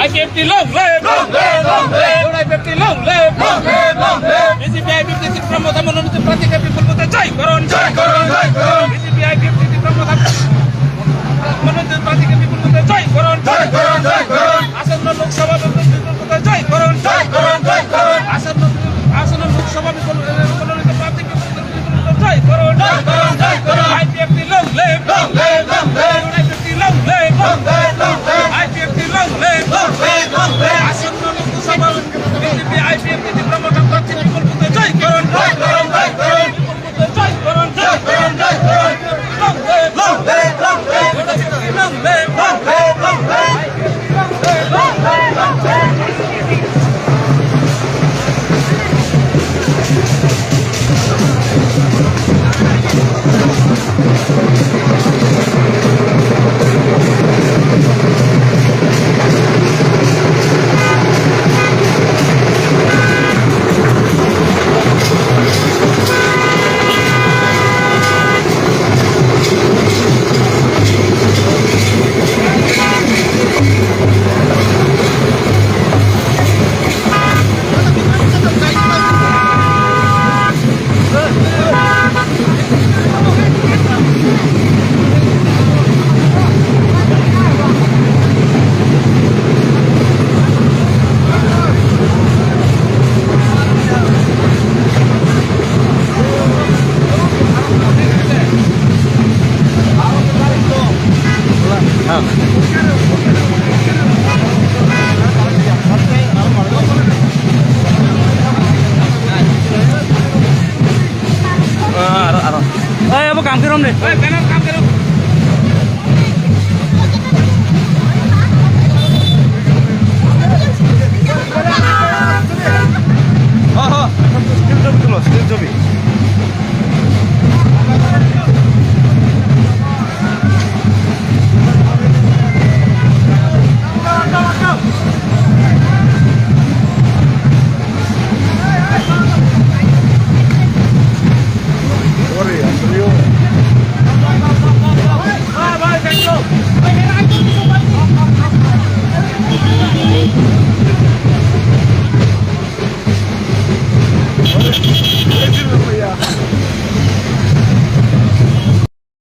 IPFT long live, long live, long live. IPFT long live, long live, long live. BJP IPFT Pramod মনোনীত প্রার্থীকে বিপুল ভোটে জয় করুন, জয় করুন, জয় করুন। BJP IPFT প্রমোদ মনোনীত প্রার্থীকে বিপুল ভোটে জয় করুন, জয় করুন, জয় করুন। আসন্ন লোকসভা বিপুল ভোটে জয় করুন, জয় করুন, জয় করুন। আসন্ন লোকসভা মনোনীত প্রার্থীকে বিপুল ভোটে জয় করুন, জয় করুন, জয় করুন। IPFT long live, long live, long live. IPFT long live, long live, long live. IPFT long live, long live, long live. আসন্ন লোকসভা BJP IPFT প্রমোদ প্রার্থী বিপুল ভোটে জয় করুন, জয় করুন, জয় করুন। জয় করুন, জয় করুন, জয় করুন। Long live, long live, long live. Long live, long live, long live. Long live, long live. হ্যাঁ